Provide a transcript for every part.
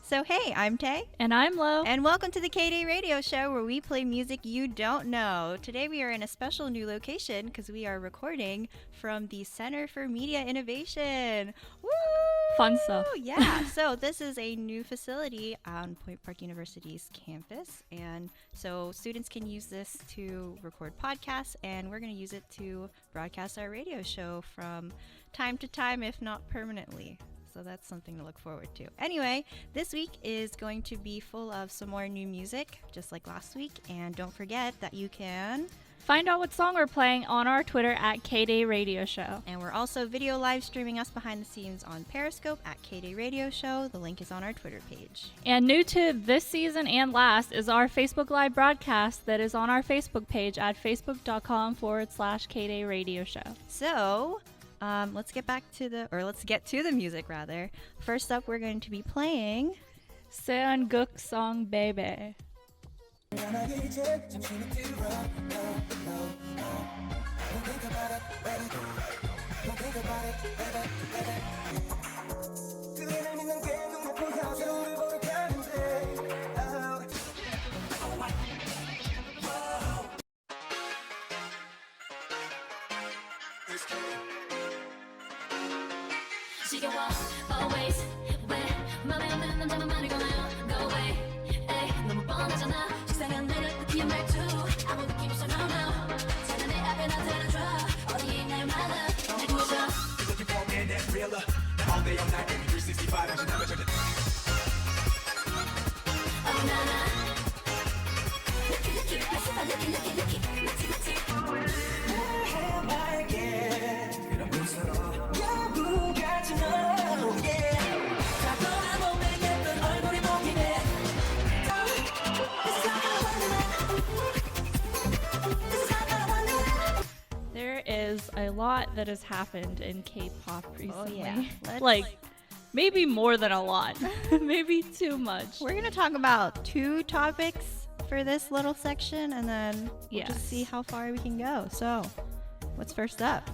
So hey, I'm Tay. And I'm Lo. And welcome to the K.a.r.d radio show where we play music you don't know. Today we are in a special new location because we are recording from the Center for Media Innovation. Woo! Fun stuff. Yeah, so this is a new facility on Point Park University's campus. And so students can use this to record podcasts, and we're going to use it to broadcast our radio show from time to time, if not permanently. So that's something to look forward to. Anyway, this week is going to be full of some more new music, just like last week. And don't forget that you can find out what song we're playing on our Twitter at K.a.r.d Radio Show. And we're also video live streaming us behind the scenes on PERISCOPE at K.a.r.d Radio Show. The link is on our Twitter page. And new to this season and last is our Facebook Live broadcast that is on our Facebook page at facebook.com/K.a.r.d Radio Show. So let's get to the music rather. First up, we're going to be playing Seonguk Song Baby. 지겨워 always 왜 맘에 없는 남자만 많이 걸어요 go away 에이 너무 뻔하잖아 식상한 매력 느끼는 말투 아무 느낌 없어 no no 자네 내 앞에 나타나줘 어디에 있나요 말아 날 구해줘 Looking for a man that's realer all day all night every 365 다시 남의 절대 Oh 나나 Lucky 뺏어봐 lucky 마치 There is a lot that has happened in K-pop recently. yeah. Like, maybe more than a lot. Maybe too much. We're going to talk about 2 topics for this little section, and then we'll just see how far we can go. So, what's first up?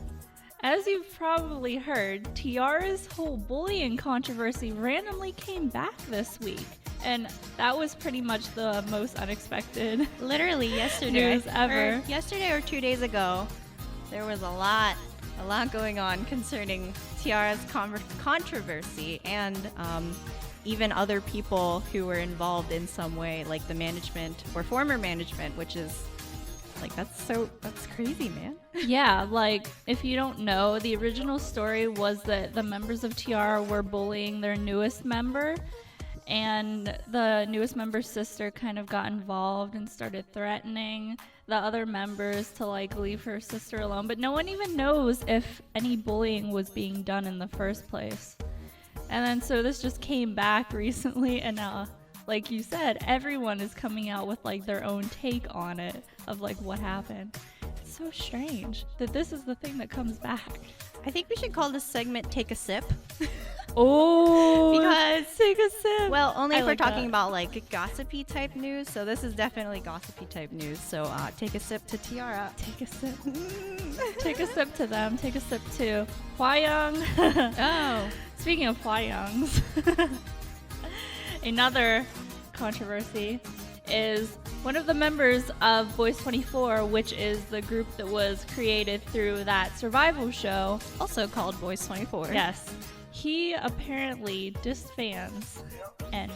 As you've probably heard, T-ARA's whole bullying controversy randomly came back this week. And that was pretty much the most unexpected Literally yesterday. news ever. Yesterday or 2 days ago, there was a lot going on concerning T-ARA's controversy, and even other people who were involved in some way, like the management or former management, which is like, that's crazy, man. Yeah, like, if you don't know, the original story was that the members of T-ARA were bullying their newest member, and the newest member's sister kind of got involved and started threatening the other members to like leave her sister alone, but no one even knows if any bullying was being done in the first place. And then so this just came back recently, and now, like you said, everyone is coming out with like their own take on it of like what happened. It's so strange that this is the thing that comes back. I think we should call this segment Take a Sip. Oh, because take a sip. Well, only I if we're like talking that. about like gossipy type news. So this is definitely gossipy type news. So take a sip to T-ARA. Take a sip. Take a sip to them. Take a sip to Hwayoung. Oh. Speaking of Hwayoungs, another controversy is one of the members of Boys 24, which is the group that was created through that survival show, Also called Boys 24. yes, he apparently dissed fans, and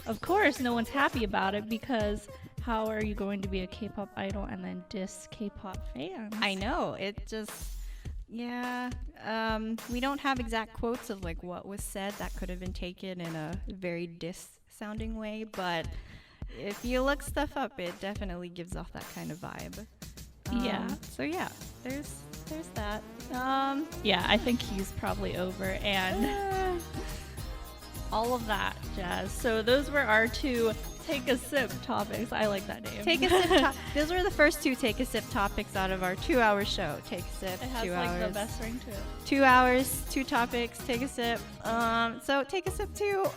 of course no one's happy about it because how are you going to be a K-pop idol and then diss K-pop fans? I know. It just, yeah. We don't have exact quotes of like what was said. That could have been taken in a very diss-sounding way, but if you look stuff up, it definitely gives off that kind of vibe. Yeah. So yeah, there's that. Yeah, I think he's probably over, and all of that jazz. So those were our 2 Take a Sip topics. I like that name. Take a sip. Those were the first 2 Take a Sip topics out of our 2-hour show. Take a sip. It has 2 like hours. the best ring to it. 2 hours, 2 topics. Take a sip. So take a sip to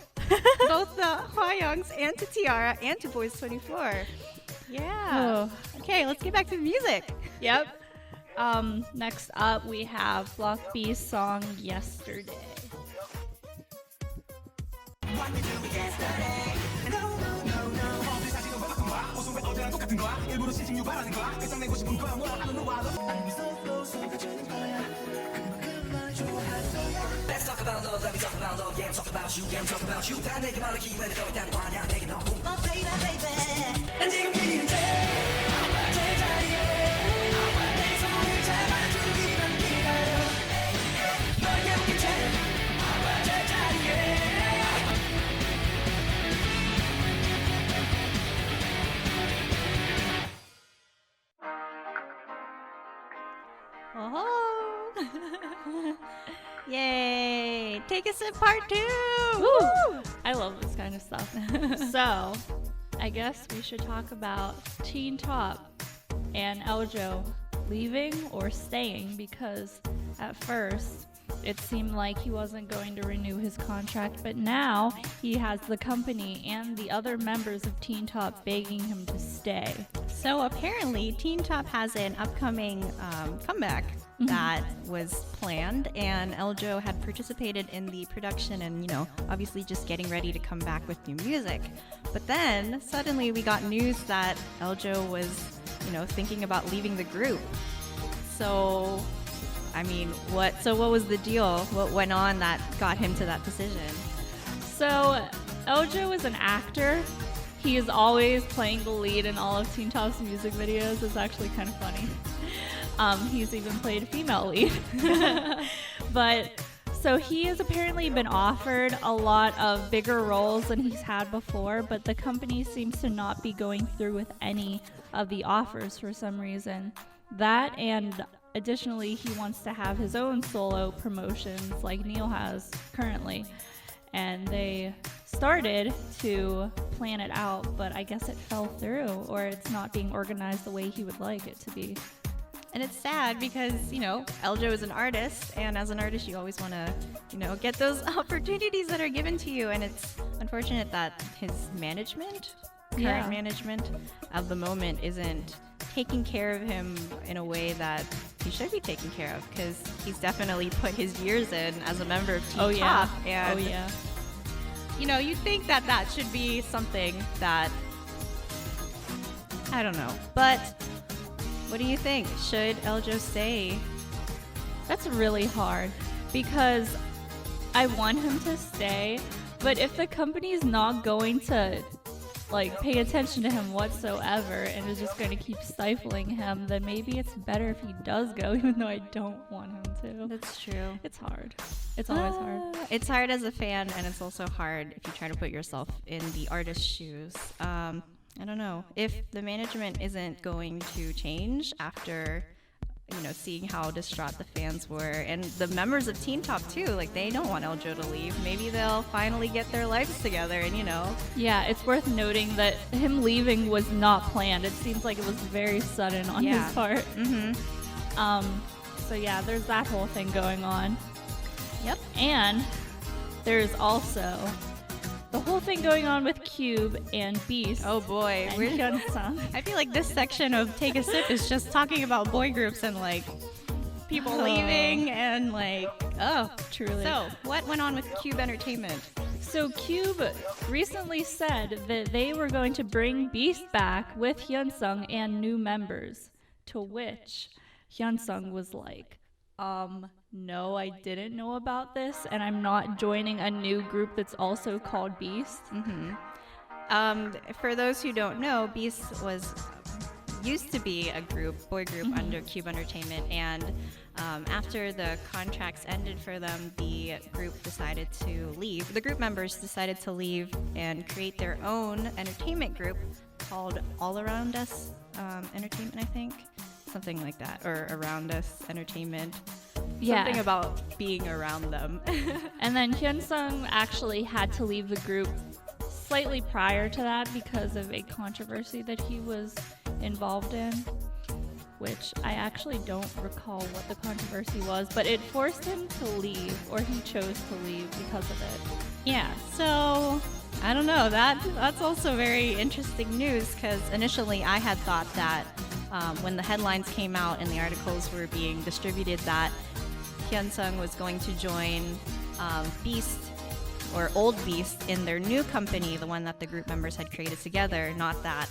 both the Hwayoungs and to T-ARA and to Boys 24. Yeah. Oh. Okay, let's get back to the music. Yep. Next up, we have Block B's song Yesterday. Let's talk about love, let me talk about love, yeah, I'm talking about you, yeah, I'm talking about you. 다 내게 말을 기회를 더 있다는 거 아냐, 내게 너무 Oh baby, baby. 난 지금 필요해. 제자리에 내 손을 잡아주기만 기다려. 너에게 웃긴 채 제자리에. Oh. Yay! Take a sip part 2. Woo! I love this kind of stuff. So, I guess we should talk about Teen Top and l.joe leaving or staying, because at first it seemed like he wasn't going to renew his contract, but now he has the company and the other members of Teen Top begging him to stay. So apparently, Teen Top has an upcoming comeback that was planned, and l.joe had participated in the production and, you know, obviously just getting ready to come back with new music. But then suddenly we got news that l.joe was, you know, thinking about leaving the group. So, I mean, what was the deal? What went on that got him to that decision? So, l.joe is an actor. He is always playing the lead in all of Teen Top's music videos. It's actually kind of funny. He's even played a female lead. But so he has apparently been offered a lot of bigger roles than he's had before, but the company seems to not be going through with any of the offers for some reason. That, and additionally, he wants to have his own solo promotions like Neil has currently. And they started to plan it out, but I guess it fell through, or it's not being organized the way he would like it to be. And it's sad because, you know, l.joe is an artist, and as an artist you always want to, you know, get those opportunities that are given to you, and it's unfortunate that his management, current management of the moment, isn't taking care of him in a way that he should be taken care of, because he's definitely put his years in as a member of Teen Top. And you know, you'd think that that should be something that, I don't know, but what do you think? Should l.joe stay? That's really hard, because I want him to stay, but if the company's not going to like pay attention to him whatsoever and is just going to keep stifling him, then maybe it's better if he does go, even though I don't want him to. That's true. It's hard. It's always hard. It's hard as a fan, and it's also hard if you try to put yourself in the artist's shoes. I don't know. If the management isn't going to change after, you know, seeing how distraught the fans were, and the members of Teen Top too, like, they don't want l.joe to leave. Maybe they'll finally get their lives together, and, you know. Yeah, it's worth noting that him leaving was not planned. It seems like it was very sudden on his part. So yeah, there's that whole thing going on. Yep. And there's also the whole thing going on with Cube and Beast. Oh boy, and Hyunsung. I feel like this section of Take a Sip is just talking about boy groups and like people leaving and like, oh, truly. So, what went on with Cube Entertainment? So Cube recently said that they were going to bring Beast back with Hyunsung and new members, to which Hyunsung was like, no, I didn't know about this, and I'm not joining a new group that's also called Beast. For those who don't know, Beast used to be a boy group under Cube Entertainment, and after the contracts ended for them, the group decided to leave. The group members decided to leave and create their own entertainment group called All Around Us Entertainment, I think. Something like that, or Around Us Entertainment. Something about being around them. And then Hyunsung actually had to leave the group slightly prior to that because of a controversy that he was involved in, which I actually don't recall what the controversy was, but it forced him to leave, or he chose to leave because of it. Yeah, so I don't know. That's also very interesting news, because initially I had thought that when the headlines came out and the articles were being distributed that Hyunsung was going to join Beast or old Beast in their new company, the one that the group members had created together, not that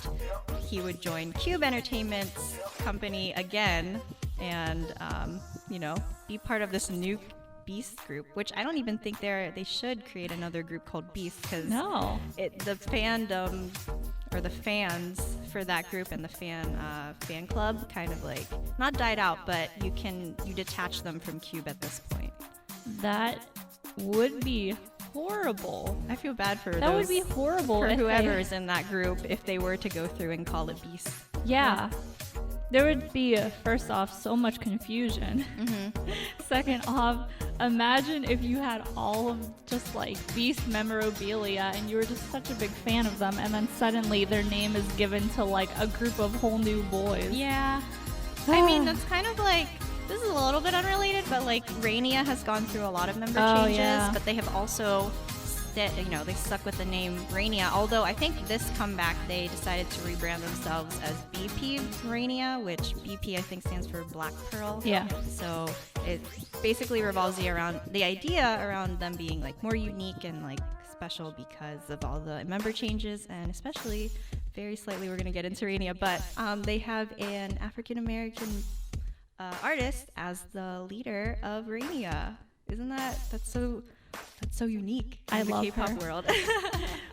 he would join Cube Entertainment's company again and, be part of this new Beast group, which I don't even think they should create another group called Beast, because the fandom or the fans for that group and the fan club kind of like not died out, but you detach them from Cube at this point. That would be horrible. I feel bad for that would be horrible for if whoever is in that group if they were to go through and call it Beast. Yeah. There would be, first off, so much confusion. Second off, imagine if you had all of just like Beast memorabilia and you were just such a big fan of them, and then suddenly their name is given to like a group of whole new boys. Yeah. I mean, that's kind of like, this is a little bit unrelated, but like Rainia has gone through a lot of member changes, but they have also they stuck with the name Rainia, although I think this comeback they decided to rebrand themselves as BP Rainia, which BP I think stands for Black Pearl. Yeah. So it basically revolves around the idea around them being like more unique and like special because of all the member changes, and especially very slightly we're going to get into Rainia, but they have an African American artist as the leader of Rainia. Isn't that's so unique in the love K-pop her. world.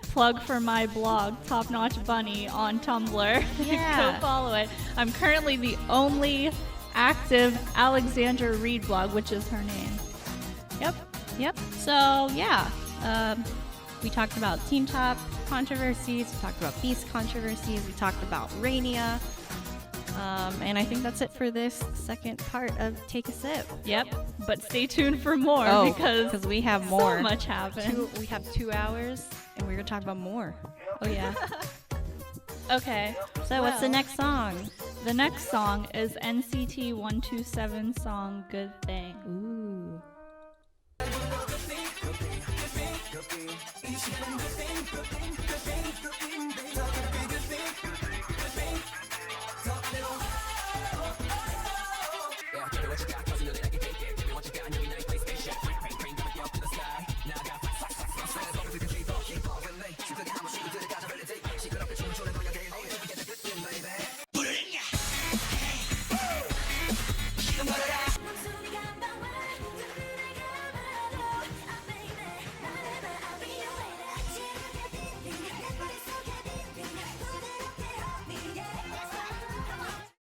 Plug for my blog, Top Notch Bunny, on Tumblr. Yeah. Go follow it. I'm currently the only active Alexandra Reed blog, which is her name. Yep. So yeah, we talked about Team Top controversies. We talked about Beast controversies. We talked about Rainia. And I think that's it for this second part of Take a Sip. Yep. But stay tuned for more because we have more. So much happened. We have 2 hours, and we're gonna talk about more. Oh yeah. Okay. So what's the next song? The next song is NCT 127's song "Good Thing." Ooh.